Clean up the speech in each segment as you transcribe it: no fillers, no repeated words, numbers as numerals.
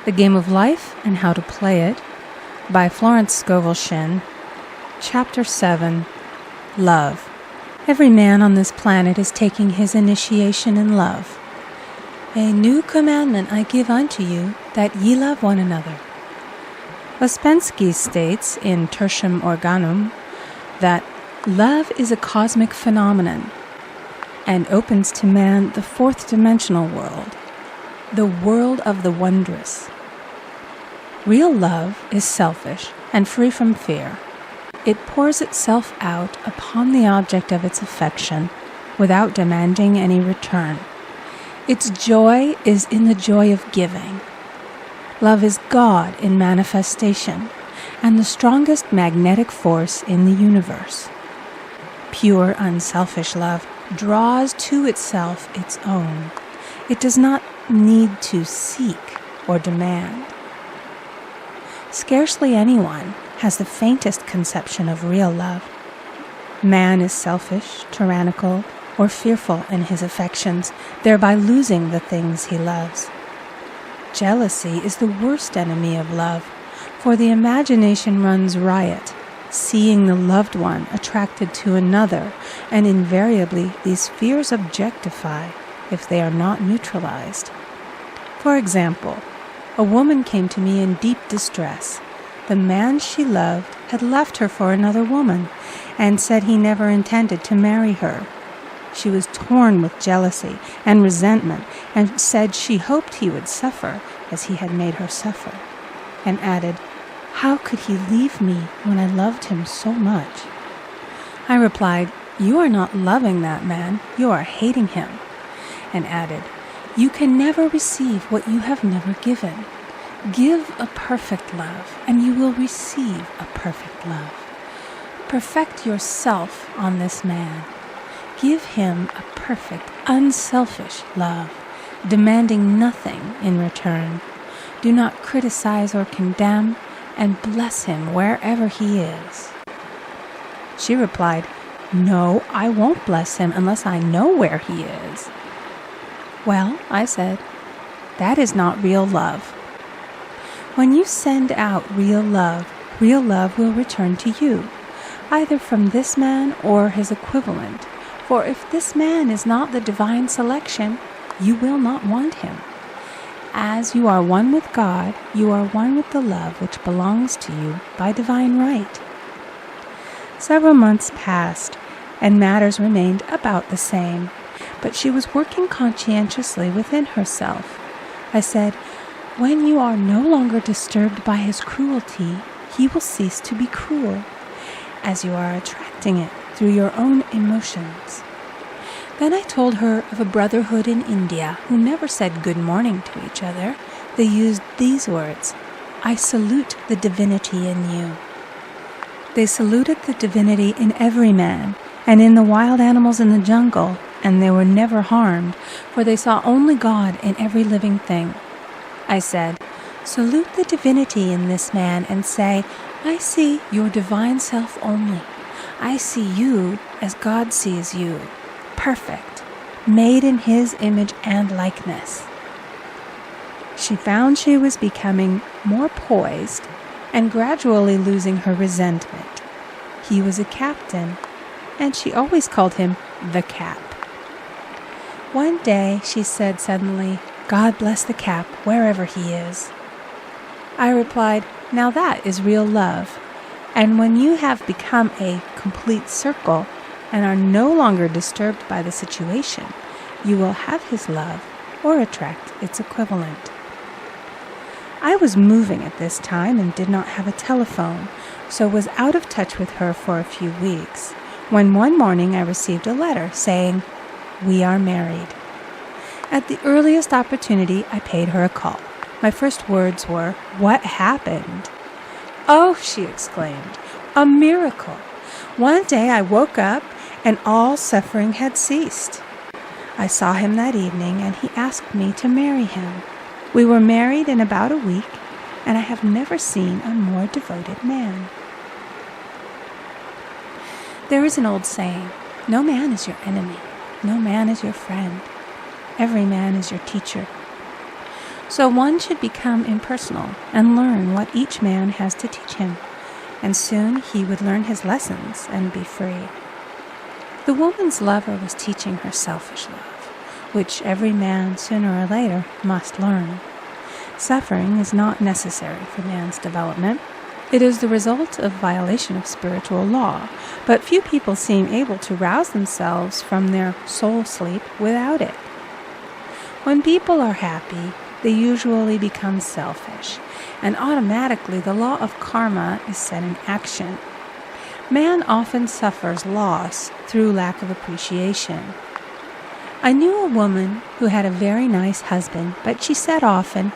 The Game of Life and How to Play It by Florence Scovel Shinn. Chapter 7. Love. Every man on this planet is taking his initiation in love. A new commandment I give unto you, that ye love one another. Ouspensky states in Tertium Organum that love is a cosmic phenomenon and opens to man the fourth dimensional world, the world of the wondrous. Real love is selfish and free from fear. It pours itself out upon the object of its affection without demanding any return. Its joy is in the joy of giving. Love is God in manifestation and the strongest magnetic force in the universe. Pure, unselfish love draws to itself its own. It does not need to seek or demand. Scarcely anyone has the faintest conception of real love. Man is selfish, tyrannical, or fearful in his affections, thereby losing the things he loves. Jealousy is the worst enemy of love, for the imagination runs riot, seeing the loved one attracted to another, and invariably these fears objectify if they are not neutralized. For example, a woman came to me in deep distress. The man she loved had left her for another woman and said he never intended to marry her. She was torn with jealousy and resentment and said she hoped he would suffer as he had made her suffer, and added, "How could he leave me when I loved him so much?" I replied, "You are not loving that man, you are hating him," and added, "You can never receive what you have never given. Give a perfect love, and you will receive a perfect love. Perfect yourself on this man. Give him a perfect, unselfish love, demanding nothing in return. Do not criticize or condemn, and bless him wherever he is." She replied, "No, I won't bless him unless I know where he is." "Well," I said, "that is not real love. When you send out real love will return to you, either from this man or his equivalent. For if this man is not the divine selection, you will not want him. As you are one with God, you are one with the love which belongs to you by divine right." Several months passed, and matters remained about the same, but she was working conscientiously within herself. I said, "When you are no longer disturbed by his cruelty, he will cease to be cruel, as you are attracting it through your own emotions." Then I told her of a brotherhood in India who never said good morning to each other. They used these words, "I salute the divinity in you." They saluted the divinity in every man and in the wild animals in the jungle, and they were never harmed, for they saw only God in every living thing. I said, "Salute the divinity in this man and say, 'I see your divine self only. I see you as God sees you, perfect, made in his image and likeness.'" She found she was becoming more poised and gradually losing her resentment. He was a captain, and she always called him the Cap. One day she said suddenly, "God bless the Cap wherever he is." I replied, "Now that is real love, and when you have become a complete circle and are no longer disturbed by the situation, you will have his love or attract its equivalent." I was moving at this time and did not have a telephone, so was out of touch with her for a few weeks, when one morning I received a letter saying, "We are married." At the earliest opportunity, I paid her a call. My first words were, "What happened?" "Oh," she exclaimed, "a miracle. One day I woke up and all suffering had ceased. I saw him that evening and he asked me to marry him. We were married in about a week, and I have never seen a more devoted man." There is an old saying, "No man is your enemy, no man is your friend. Every man is your teacher." So one should become impersonal and learn what each man has to teach him, and soon he would learn his lessons and be free. The woman's lover was teaching her selfish love, which every man sooner or later must learn. Suffering is not necessary for man's development. It is the result of violation of spiritual law, but few people seem able to rouse themselves from their soul sleep without it. When people are happy, they usually become selfish, and automatically the law of karma is set in action. Man often suffers loss through lack of appreciation. I knew a woman who had a very nice husband, but she said often,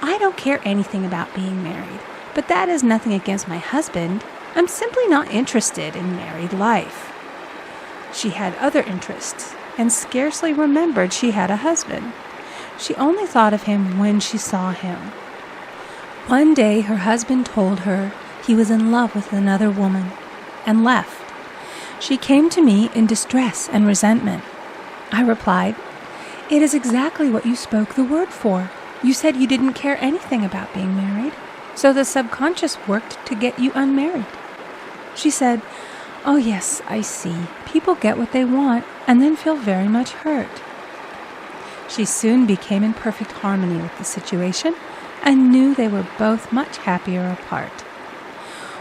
"I don't care anything about being married, but that is nothing against my husband. I'm simply not interested in married life." She had other interests, and scarcely remembered she had a husband. She only thought of him when she saw him. One day her husband told her he was in love with another woman, and left. She came to me in distress and resentment. I replied, "It is exactly what you spoke the word for. You said you didn't care anything about being married, so the subconscious worked to get you unmarried." She said, "Oh yes, I see. People get what they want and then feel very much hurt." She soon became in perfect harmony with the situation and knew they were both much happier apart.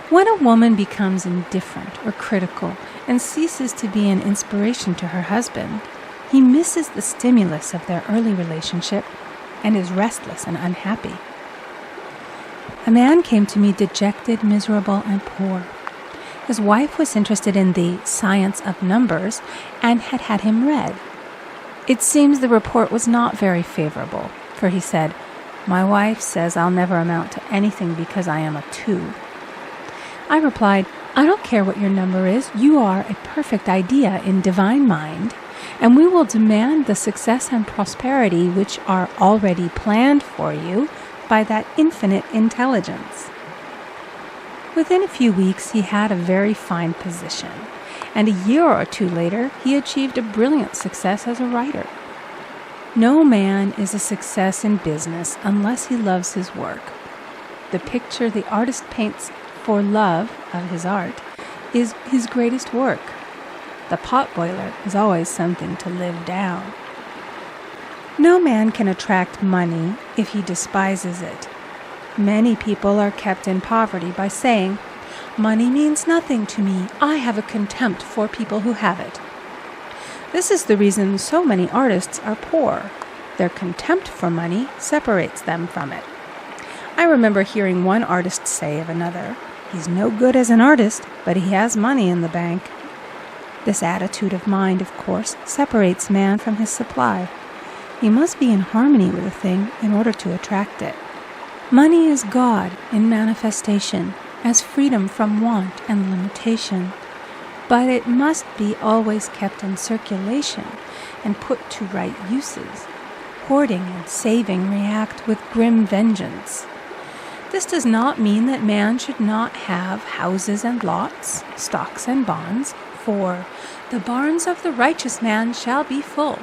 When a woman becomes indifferent or critical and ceases to be an inspiration to her husband, he misses the stimulus of their early relationship and is restless and unhappy. A man came to me dejected, miserable, and poor. His wife was interested in the science of numbers and had had him read. It seems the report was not very favorable, for he said, "My wife says I'll never amount to anything because I am a 2. I replied, "I don't care what your number is. You are a perfect idea in divine mind, and we will demand the success and prosperity which are already planned for you by that infinite intelligence." Within a few weeks, he had a very fine position, and a year or 2 later, he achieved a brilliant success as a writer. No man is a success in business unless he loves his work. The picture the artist paints for love of his art is his greatest work. The potboiler is always something to live down. No man can attract money if he despises it. Many people are kept in poverty by saying, "Money means nothing to me. I have a contempt for people who have it." This is the reason so many artists are poor. Their contempt for money separates them from it. I remember hearing one artist say of another, "He's no good as an artist, but he has money in the bank." This attitude of mind, of course, separates man from his supply. He must be in harmony with a thing in order to attract it. Money is God in manifestation, as freedom from want and limitation. But it must be always kept in circulation and put to right uses. Hoarding and saving react with grim vengeance. This does not mean that man should not have houses and lots, stocks and bonds, for the barns of the righteous man shall be full.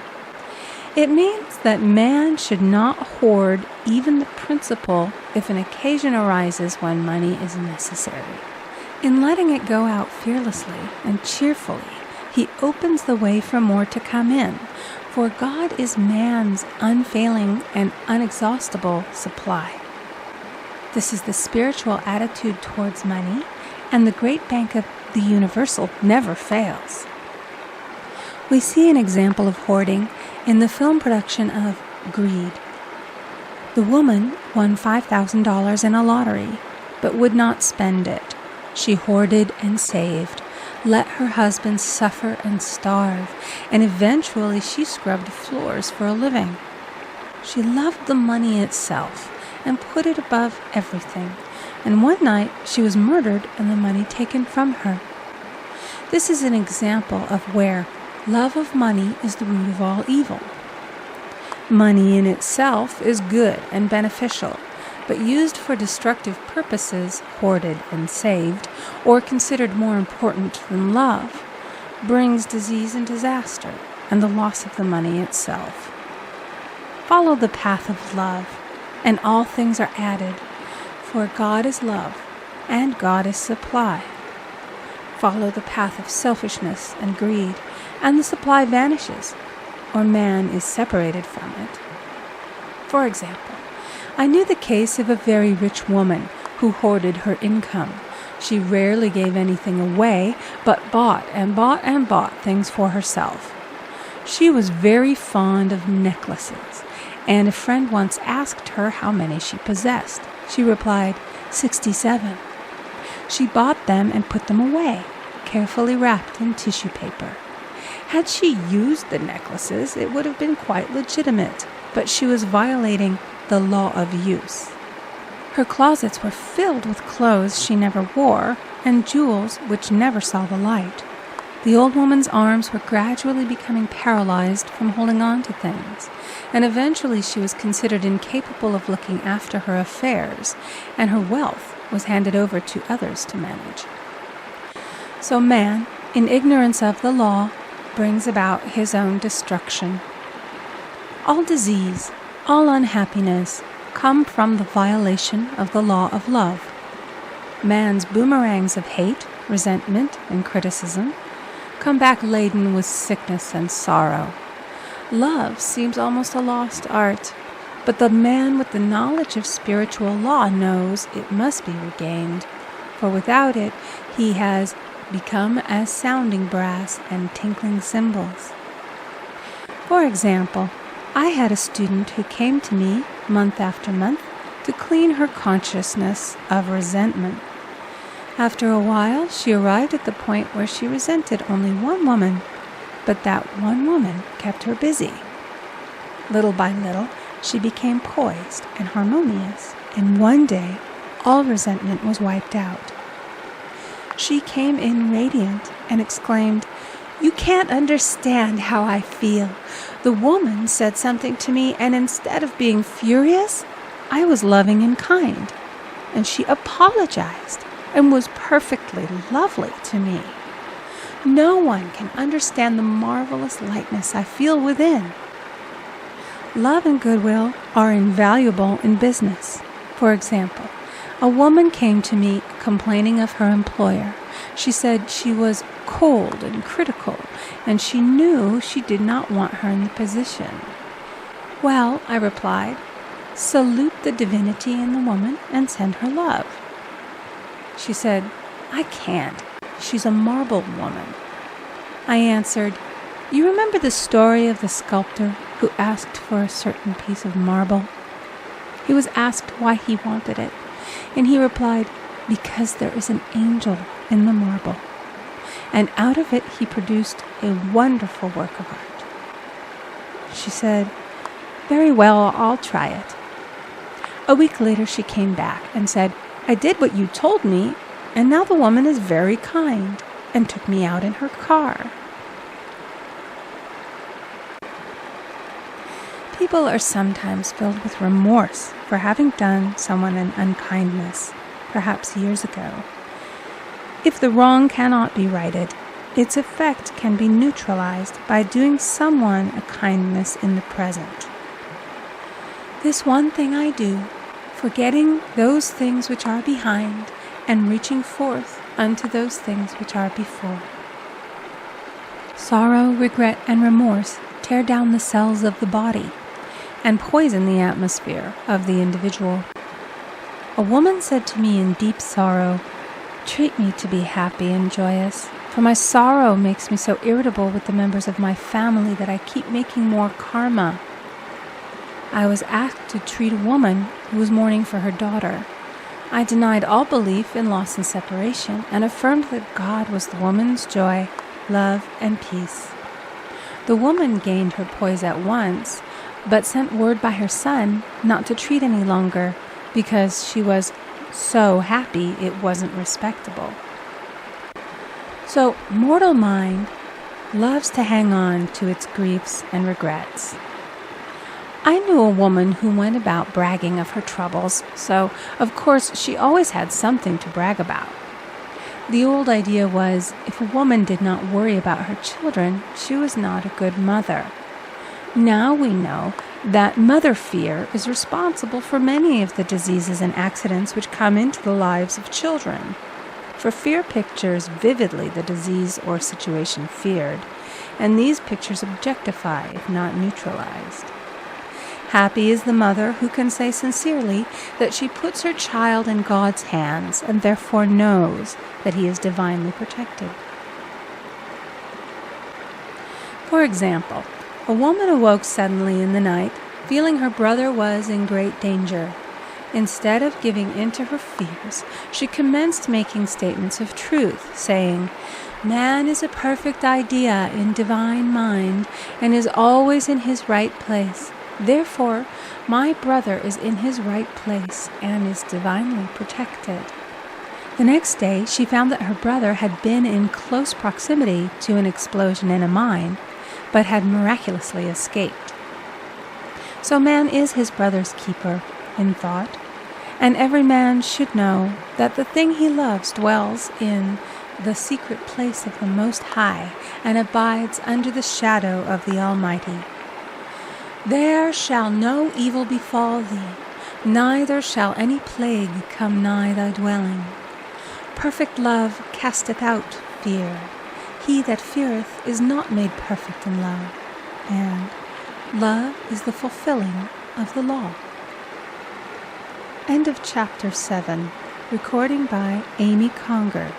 It means that man should not hoard even the principal if an occasion arises when money is necessary. In letting it go out fearlessly and cheerfully, he opens the way for more to come in, for God is man's unfailing and unexhaustible supply. This is the spiritual attitude towards money, and the great bank of the universal never fails. We see an example of hoarding in the film production of Greed. The woman won $5,000 in a lottery, but would not spend it. She hoarded and saved, let her husband suffer and starve, and eventually she scrubbed floors for a living. She loved the money itself and put it above everything, and one night she was murdered and the money taken from her. This is an example of where love of money is the root of all evil. Money in itself is good and beneficial, but used for destructive purposes, hoarded and saved, or considered more important than love, brings disease and disaster, and the loss of the money itself. Follow the path of love. and all things are added. For God is love, and God is supply. Follow the path of selfishness and greed, and the supply vanishes, or man is separated from it. For example, I knew the case of a very rich woman who hoarded her income. She rarely gave anything away, but bought and bought and bought things for herself. She was very fond of necklaces, and a friend once asked her how many she possessed. She replied, 67. She bought them and put them away, carefully wrapped in tissue paper. Had she used the necklaces, it would have been quite legitimate, but she was violating the law of use. Her closets were filled with clothes she never wore and jewels which never saw the light. The old woman's arms were gradually becoming paralyzed from holding on to things, and eventually she was considered incapable of looking after her affairs, and her wealth was handed over to others to manage. So man, in ignorance of the law, brings about his own destruction. All disease, all unhappiness, come from the violation of the law of love. Man's boomerangs of hate, resentment, and criticism come back laden with sickness and sorrow. Love seems almost a lost art, but the man with the knowledge of spiritual law knows it must be regained, for without it he has become as sounding brass and tinkling cymbals. For example, I had a student who came to me month after month to clean her consciousness of resentment. After a while, she arrived at the point where she resented only one woman, but that one woman kept her busy. Little by little, she became poised and harmonious, and one day, all resentment was wiped out. She came in radiant and exclaimed, "You can't understand how I feel. The woman said something to me, and instead of being furious, I was loving and kind. And she apologized and was perfectly lovely to me. No one can understand the marvelous lightness I feel within." Love and goodwill are invaluable in business. For example, a woman came to me complaining of her employer. She said she was cold and critical, and she knew she did not want her in the position. "Well," I replied, "salute the divinity in the woman and send her love." She said, "I can't. She's a marble woman." I answered, "You remember the story of the sculptor who asked for a certain piece of marble? He was asked why he wanted it, and he replied, 'Because there is an angel in the marble.' And out of it he produced a wonderful work of art." She said, "Very well, I'll try it." A week later she came back and said, "I did what you told me, and now the woman is very kind and took me out in her car." People are sometimes filled with remorse for having done someone an unkindness, perhaps years ago. If the wrong cannot be righted, its effect can be neutralized by doing someone a kindness in the present. This one thing I do, forgetting those things which are behind, and reaching forth unto those things which are before. Sorrow, regret, and remorse tear down the cells of the body and poison the atmosphere of the individual. A woman said to me in deep sorrow, "Treat me to be happy and joyous, for my sorrow makes me so irritable with the members of my family that I keep making more karma." I was asked to treat a woman who was mourning for her daughter. I denied all belief in loss and separation and affirmed that God was the woman's joy, love, and peace. The woman gained her poise at once, but sent word by her son not to treat any longer because she was so happy it wasn't respectable. So mortal mind loves to hang on to its griefs and regrets. I knew a woman who went about bragging of her troubles, so of course she always had something to brag about. The old idea was if a woman did not worry about her children, she was not a good mother. Now we know that mother fear is responsible for many of the diseases and accidents which come into the lives of children. For fear pictures vividly the disease or situation feared, and these pictures objectify, if not neutralized. Happy is the mother who can say sincerely that she puts her child in God's hands and therefore knows that he is divinely protected. For example, a woman awoke suddenly in the night, feeling her brother was in great danger. Instead of giving in to her fears, she commenced making statements of truth, saying, "Man is a perfect idea in divine mind and is always in his right place. Therefore, my brother is in his right place and is divinely protected." The next day, she found that her brother had been in close proximity to an explosion in a mine, but had miraculously escaped. So man is his brother's keeper in thought, and every man should know that the thing he loves dwells in the secret place of the Most High and abides under the shadow of the Almighty. There shall no evil befall thee, neither shall any plague come nigh thy dwelling. Perfect love casteth out fear. He that feareth is not made perfect in love, and love is the fulfilling of the law. End of chapter 7. Recording by Amy Conger.